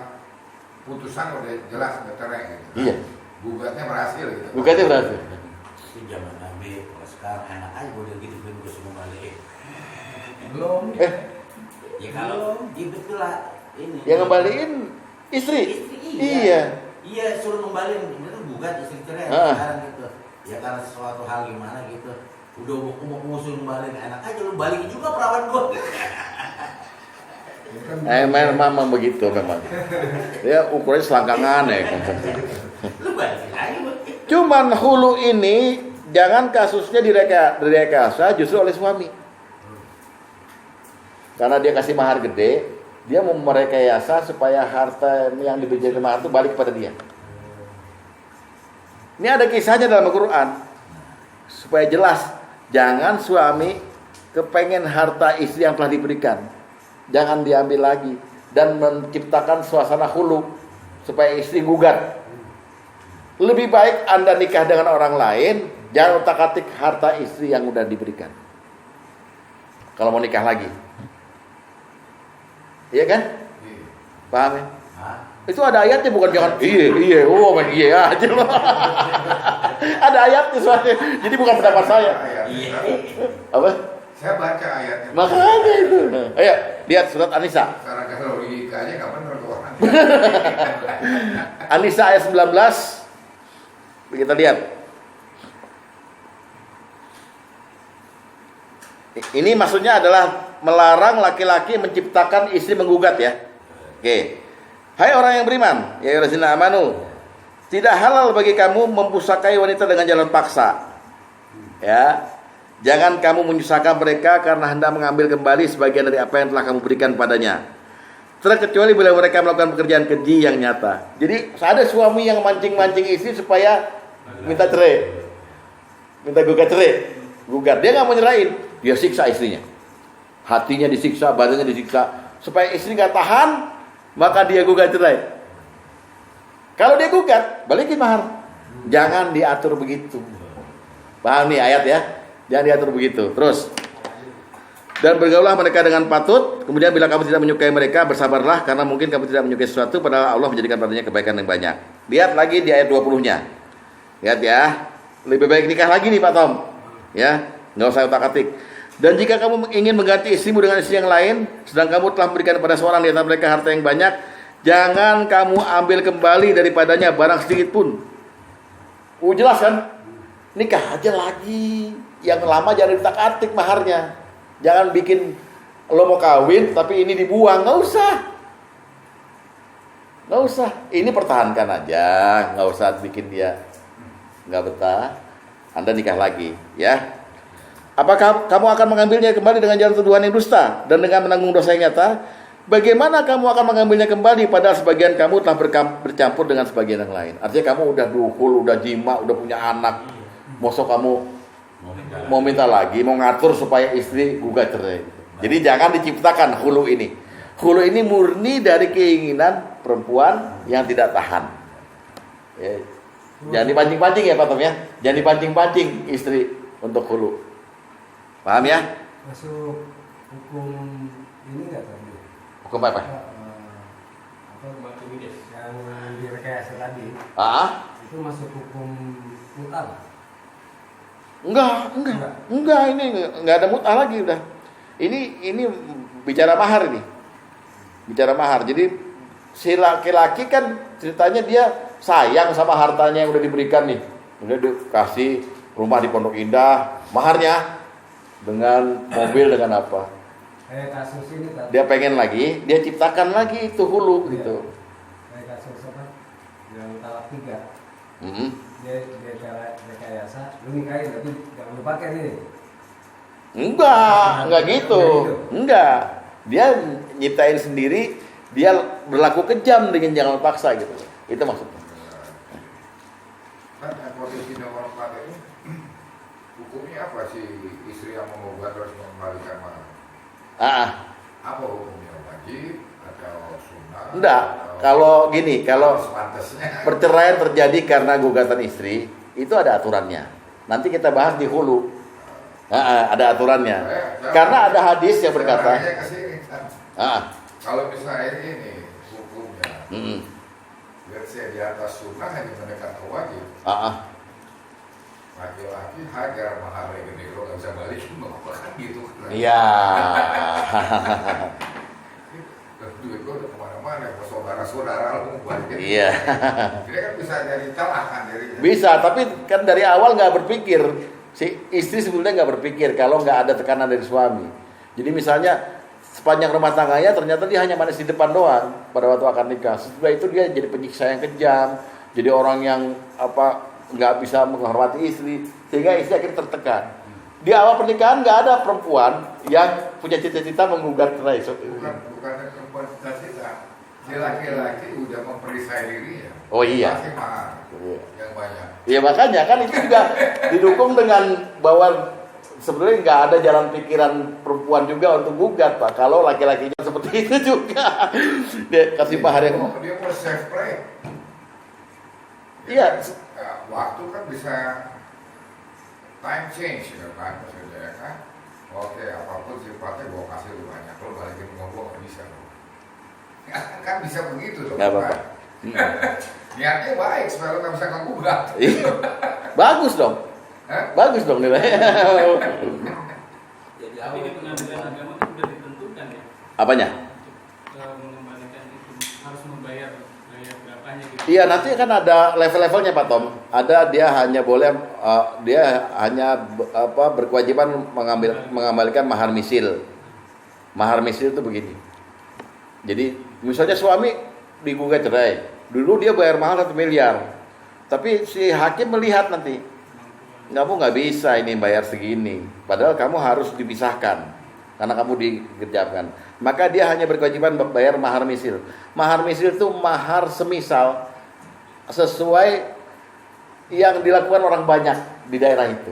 putusan udah jelas udah cerai gitu. Iya. Gugatnya berhasil gitu. Gugatnya berhasil. Itu zaman Nabi, kalau sekarang enak aja boleh gitu gue semua balik. Belum. Ya kalau gitu lah ini. Yang ngembaliin istri. Iya. Iya, suruh ngembaliin, itu gugat istri cerai sekarang gitu. Ya karena sesuatu hal gimana gitu. Udah mau suruh ngembaliin, enak aja lu balikin juga perawan gua. Memang begitu memang. Ya ukurannya selangkangan ya. Lu balikin aja. Cuman hulu ini jangan kasusnya direkayasa justru oleh suami. Karena dia kasih mahar gede, dia mau merekayasa supaya harta yang diberikan mahar itu balik kepada dia. Ini ada kisahnya dalam Al-Quran. Supaya jelas, jangan suami kepengen harta istri yang telah diberikan. Jangan diambil lagi. Dan menciptakan suasana hulu supaya istri gugat. Lebih baik Anda nikah dengan orang lain, jangan utak-atik harta istri yang udah diberikan. Kalau mau nikah lagi. Iya kan? Iya. Paham ya? Itu ada ayatnya, bukan jangan iya aja loh. Ada ayatnya soalnya. Jadi bukan pendapat saya. Iya. Apa? Saya baca ayatnya. Makanya itu. Ayo, lihat surat An-Nisa. Secara kalau logikanya kapan kalau orang. An-Nisa ayat 19. Kita lihat. Ini maksudnya adalah melarang laki-laki menciptakan istri menggugat ya. Oke. Hai orang yang beriman, ya ayyuhallazina amanu, tidak halal bagi kamu mempusakai wanita dengan jalan paksa. Ya. Jangan kamu menyusahkan mereka karena hendak mengambil kembali sebagian dari apa yang telah kamu berikan padanya. Terkecuali bila mereka melakukan pekerjaan keji yang nyata. Jadi ada suami yang mancing-mancing istri supaya minta cerai. Minta gugat cerai. Gugat, dia nggak mau nyerahin, dia siksa istrinya. Hatinya disiksa, badannya disiksa, supaya istri nggak tahan, maka dia gugat cerai. Kalau dia gugat, balikin mahar. Jangan diatur begitu. Paham nih ayat ya? Jangan diatur begitu. Terus, dan bergaulah mereka dengan patut. Kemudian bila kamu tidak menyukai mereka, bersabarlah karena mungkin kamu tidak menyukai sesuatu, padahal Allah menjadikan padanya kebaikan yang banyak. Lihat lagi di ayat 20-nya. Lihat ya. Lebih baik nikah lagi nih Pak Tom. Ya, nggak usah utak-atik. Dan jika kamu ingin mengganti istrimu dengan istri yang lain, sedang kamu telah memberikan kepada seorang di antara mereka harta yang banyak, jangan kamu ambil kembali daripadanya barang sedikit pun. Jelas kan? Nikah aja lagi. Yang lama jangan diutak-atik maharnya. Jangan bikin lo mau kawin tapi ini dibuang, nggak usah. Ini pertahankan aja, nggak usah bikin dia nggak betah. Anda nikah lagi, ya. Apakah kamu akan mengambilnya kembali dengan jalan tuduhan yang dusta dan dengan menanggung dosa yang nyata? Bagaimana kamu akan mengambilnya kembali padahal sebagian kamu telah bercampur dengan sebagian yang lain? Artinya kamu udah duhul, udah jima, udah punya anak. Mosok kamu mau minta lagi, mau ngatur supaya istri gugat cerai. Jadi jangan diciptakan hulu ini. Hulu ini murni dari keinginan perempuan yang tidak tahan. Ya. Jangan dipancing-pancing ya Pak Tom ya. Jangan dipancing-pancing istri untuk hulu. Paham ya? Masuk hukum ini nggak tadi? Hukum apa? Yang direkayasa tadi. Itu masuk hukum mutal. Enggak. Ini enggak ada mut'ah lagi udah. Ini bicara mahar ini. Bicara mahar. Jadi si laki-laki kan ceritanya dia sayang sama hartanya yang udah diberikan nih. Udah dikasih rumah di Pondok Indah, maharnya dengan mobil dengan apa? Kayak kasus ini tadi. Dia pengen lagi, dia ciptakan lagi itu hulu gitu. apa? Yang talak 3. Mm-mm. Dia rekayasa, lu nikahin tapi jangan lu pakai nih. Enggak gitu. Enggak. Dia nyiptain sendiri, dia berlaku kejam dengan jangan paksa gitu. Itu maksudnya. Kan posisi nomor 4 ini hukumnya apa sih istri yang menggugat harus mengembalikan mahar? Apa hukumnya, wajib atau sunnah? Enggak. Atau Kalau gini, kalau sepantasnya? perceraian terjadi karena gugatan istri, itu ada aturannya. Nanti kita bahas di hulu. Ada aturannya. Karena ada hadis yang berkata, kalau misalnya ini hukumnya, let's say di atas sunnah hanya mendekat ke wajib. Laki-laki hajar mahar gede, lo nggak bisa balikin, kan gitu. Iya. Duit gue udah kemana-mana, ke saudara-saudara lo mau balikin. Iya. Jadi kan bisa jadi celah kan dirinya. Bisa, tapi kan dari awal nggak berpikir. Si istri sebetulnya nggak berpikir kalau nggak ada tekanan dari suami. Jadi misalnya sepanjang rumah tangganya ternyata dia hanya manis di depan doang pada waktu akan nikah. Setelah itu dia jadi penyiksa yang kejam, jadi orang yang nggak bisa menghormati istri, sehingga istri akhirnya tertekan. Di awal pernikahan nggak ada perempuan yang punya cita-cita menggugat cerai. Bukan perempuan cita-cita, si laki-laki udah memperisai dirinya. Oh iya. Pasti mahar yang banyak. Ya makanya kan itu juga didukung dengan bahwa sebenarnya nggak ada jalan pikiran perempuan juga untuk gugat, Pak. Kalau laki-lakinya seperti itu juga dia kasih mahar yang dia mau safe play. Iya. Waktu kan bisa time change ya kan, maksudnya kan. Oke, apapun sifatnya gue kasih lu banyak, lo balikin ke gue nggak bisa lo. Kan bisa begitu dong. Nggak apa-apa. Niatnya baik supaya lo nggak bisa ngegugat. Bagus dong. Bagus dong nilainya. Jadi Tapi di pengadilan agama kan sudah ditentukan ya. Apanya? Mengembalikan itu harus membayar berapanya gitu. Iya, nanti kan ada level-levelnya Pak Tom. Ada dia hanya boleh berkewajiban mengembalikan mahar misil. Mahar misil itu begini. Jadi misalnya suami digugat cerai, dulu dia bayar mahal 1 miliar, tapi si hakim melihat nanti kamu nggak bisa ini bayar segini, padahal kamu harus dipisahkan karena kamu dikerjakan. Maka dia hanya berkewajiban bayar mahar misil. Mahar misil itu mahar semisal sesuai yang dilakukan orang banyak di daerah itu.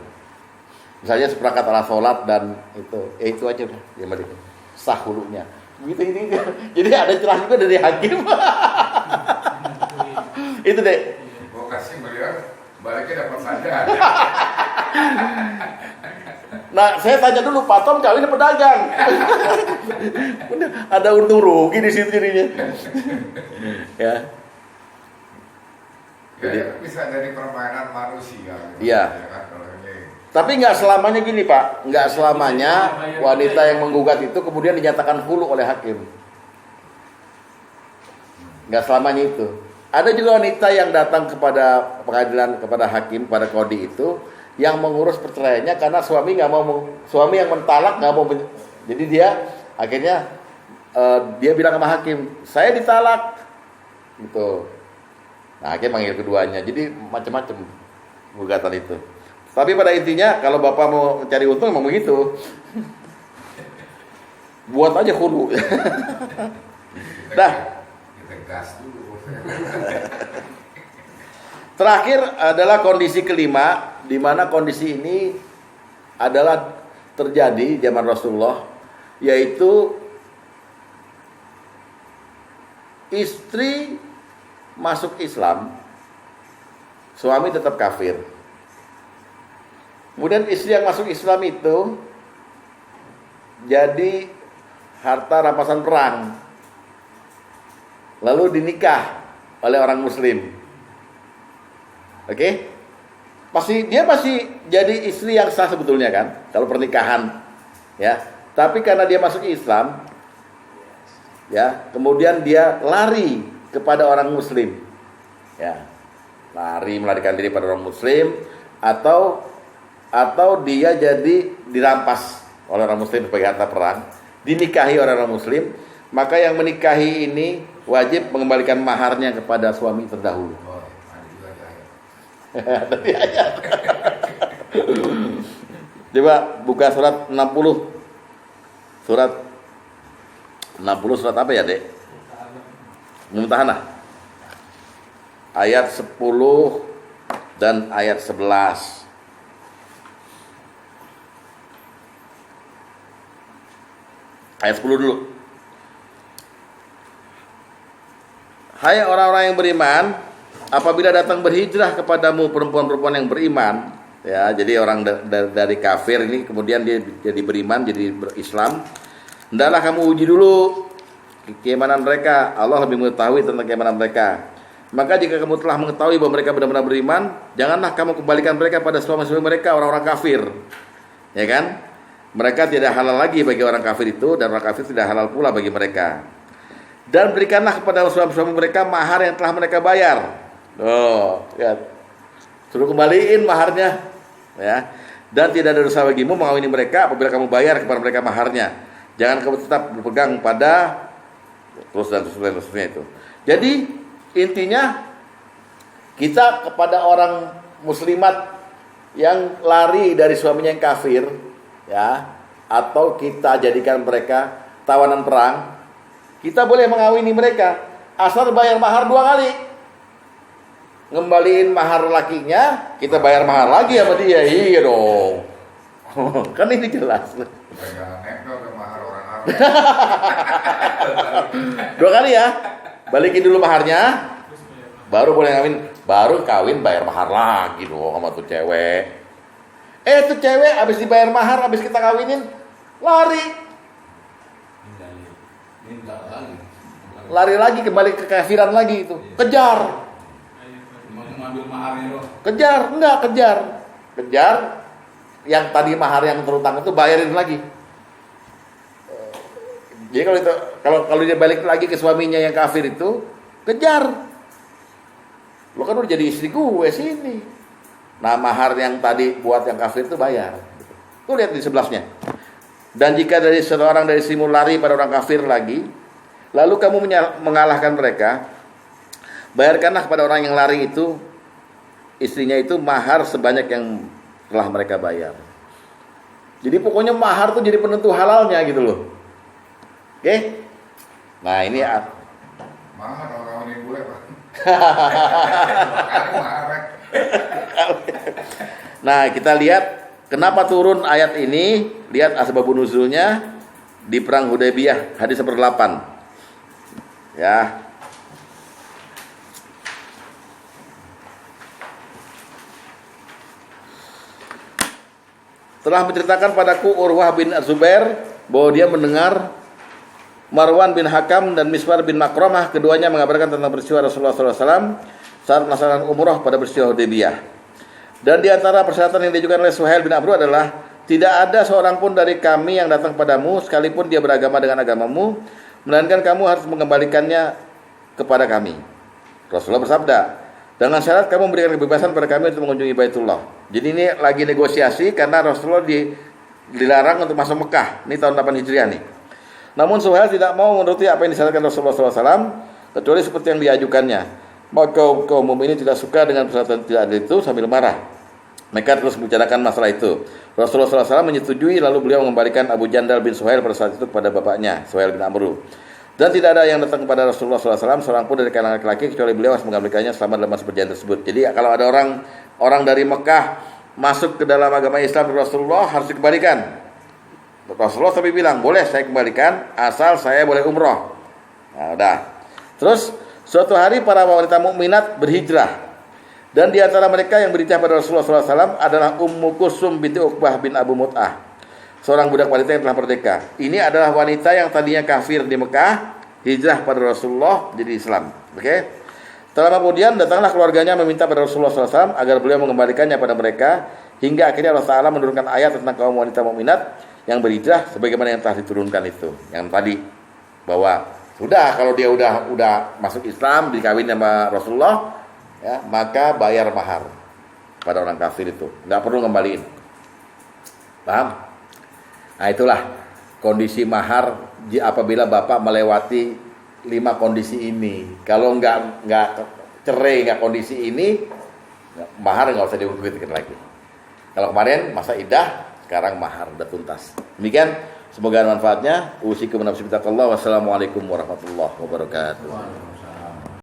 Misalnya seperangkat alat sholat dan itu aja udah dia balik sah hulunya. Gitu ini. Jadi ada celah juga dari hakim. Itu deh. Gue kasih miliar, baliknya dapat saja. Nah, saya tanya dulu, Pak Tom kawin pedagang. Ada untung rugi di situ jadinya. Ya. Jadi bisa dari permainan manusia. Iya. Ya kan, kalau ini. Tapi nggak selamanya gini Pak, nggak selamanya wanita yang menggugat itu kemudian dinyatakan hulu oleh hakim. Nggak selamanya itu. Ada juga wanita yang datang kepada pengadilan, kepada hakim, pada kodi itu yang mengurus perceraiannya karena suami yang mentalak nggak mau, jadi dia akhirnya dia bilang sama hakim, saya ditalak, gitu. Nah hakim manggil keduanya, jadi macam-macam gugatan itu. Tapi pada intinya kalau bapak mau cari untung memang begitu. Buat aja hulu. Dah. Kita gas dulu. Terakhir adalah kondisi kelima, di mana kondisi ini adalah terjadi zaman Rasulullah, yaitu istri masuk Islam, suami tetap kafir. Kemudian istri yang masuk Islam itu jadi harta rampasan perang, lalu dinikah oleh orang Muslim. Oke? Dia masih jadi istri yang sah sebetulnya kan, kalau pernikahan, ya. Tapi karena dia masuk Islam, ya, kemudian dia lari kepada orang Muslim, ya, melarikan diri pada orang Muslim, atau dia jadi dirampas oleh orang Muslim sebagai harta perang, dinikahi oleh orang Muslim, maka yang menikahi ini wajib mengembalikan maharnya kepada suami terdahulu. Oh, ada juga di ayat. Ada di ayat. Coba buka surat 60. Surat 60 surat apa ya, Dek? Mumtahanah. Ayat 10 dan ayat 11. Ayat 10 dulu. Hai orang-orang yang beriman, apabila datang berhijrah kepadamu perempuan-perempuan yang beriman, ya, jadi orang dari kafir ini kemudian dia jadi beriman, jadi berislam, hendaklah kamu uji dulu keimanan mereka. Allah lebih mengetahui tentang keimanan mereka. Maka jika kamu telah mengetahui bahwa mereka benar-benar beriman, janganlah kamu kembalikan mereka pada suami-suami mereka, orang-orang kafir. Ya kan? Mereka tidak halal lagi bagi orang kafir itu, dan orang kafir tidak halal pula bagi mereka. Dan berikanlah kepada suami-suami mereka mahar yang telah mereka bayar. Oh, ya. Suruh kembaliin maharnya, ya. Dan tidak ada dosa bagimu mengawini mereka apabila kamu bayar kepada mereka maharnya. Jangan kamu tetap berpegang pada terus dan seterusnya itu. Jadi intinya kita kepada orang muslimat yang lari dari suaminya yang kafir, ya, atau kita jadikan mereka tawanan perang, kita boleh mengawini mereka asal bayar mahar 2 kali. Ngembaliin mahar lakinya, kita bayar mahar lagi sama dia. Iya dong. Kan ini jelas. Jangan nempel ke mahar orang Arab. 2 kali ya. Balikin dulu maharnya, baru boleh kawin. Baru kawin bayar mahar lagi dong sama tuh cewek. Tuh cewek habis dibayar mahar, habis kita kawinin, lari. Lari lagi, kembali ke kafiran lagi itu. Kejar. Mengambil maharnya loh. Kejar, enggak kejar. Kejar yang tadi mahar yang terutang itu bayarin lagi. Jadi kalau dia balik lagi ke suaminya yang kafir itu, kejar. Lo kan udah jadi istri gue sini. Nah, mahar yang tadi buat yang kafir itu bayar. Tuh lihat di sebelahnya. Dan jika dari seorang dari istrimu lari pada orang kafir lagi, lalu kamu mengalahkan mereka, bayarkanlah kepada orang yang lari itu, istrinya itu, mahar sebanyak yang telah mereka bayar. Jadi pokoknya mahar tuh jadi penentu halalnya gitu loh. Oke? Nah ini Mahar orang-orang gue, Pak. Mahar. Nah kita lihat kenapa turun ayat ini. Lihat asbabun nuzulnya di perang Hudaybiyah, hadis 8. Ya. Telah menceritakan padaku Urwah bin Az-Zubair bahwa dia mendengar Marwan bin Hakam dan Miswar bin Makramah, keduanya mengabarkan tentang peristiwa Rasulullah SAW saat melaksanakan umrah pada peristiwa Hudaybiyah. Dan di antara persyaratan yang diajukan oleh Suhail bin Amru adalah tidak ada seorang pun dari kami yang datang padamu sekalipun dia beragama dengan agamamu, melainkan kamu harus mengembalikannya kepada kami. Rasulullah bersabda, dengan syarat kamu memberikan kebebasan pada kami untuk mengunjungi Baitullah. Jadi ini lagi negosiasi karena Rasulullah dilarang untuk masuk Mekah. Ini tahun 8 Hijriah nih. Namun Suhail tidak mau menuruti apa yang disyaratkan Rasulullah SAW, kecuali seperti yang diajukannya. Maka kaum mukminin tidak suka dengan persyaratan tidak adil itu sambil marah. Mereka terus membicarakan masalah itu. Rasulullah SAW menyetujui, lalu beliau mengembalikan Abu Jandal bin Suhail pada saat itu kepada bapaknya, Suhail bin Amru. Dan tidak ada yang datang kepada Rasulullah SAW seorang pun dari kalangan laki-laki kecuali beliau harus mengembalikannya selama dalam masa perjalanan tersebut. Jadi kalau ada orang dari Mekah masuk ke dalam agama Islam Rasulullah harus dikembalikan. Rasulullah tapi bilang, boleh saya kembalikan asal saya boleh umroh. Nah, udah. Terus suatu hari para wanita mukminat berhijrah. Dan di antara mereka yang berhijrah pada Rasulullah SAW adalah Ummu Kulsum binti Uqbah bin Abu Mut'ah, seorang budak wanita yang telah merdeka. Ini adalah wanita yang tadinya kafir di Mekah, hijrah pada Rasulullah jadi Islam. Oke? Setelah kemudian datanglah keluarganya meminta pada Rasulullah SAW agar beliau mengembalikannya pada mereka, hingga akhirnya Allah Ta'ala menurunkan ayat tentang kaum wanita mukminat yang berhijrah sebagaimana yang telah diturunkan itu. Yang tadi bahwa sudah kalau dia udah masuk Islam, dikawin sama Rasulullah, ya, maka bayar mahar pada orang kafir itu, nggak perlu ngembaliin. Paham? Nah itulah kondisi mahar apabila bapak melewati 5 kondisi ini. Kalau nggak cerai, nggak kondisi ini, mahar nggak usah diukir lagi. Kalau kemarin masa iddah, sekarang mahar udah tuntas. Demikian, semoga ada manfaatnya. Usikum nafsi bittaqullah. Wassalamualaikum warahmatullahi wabarakatuh. Waalaikumsalam.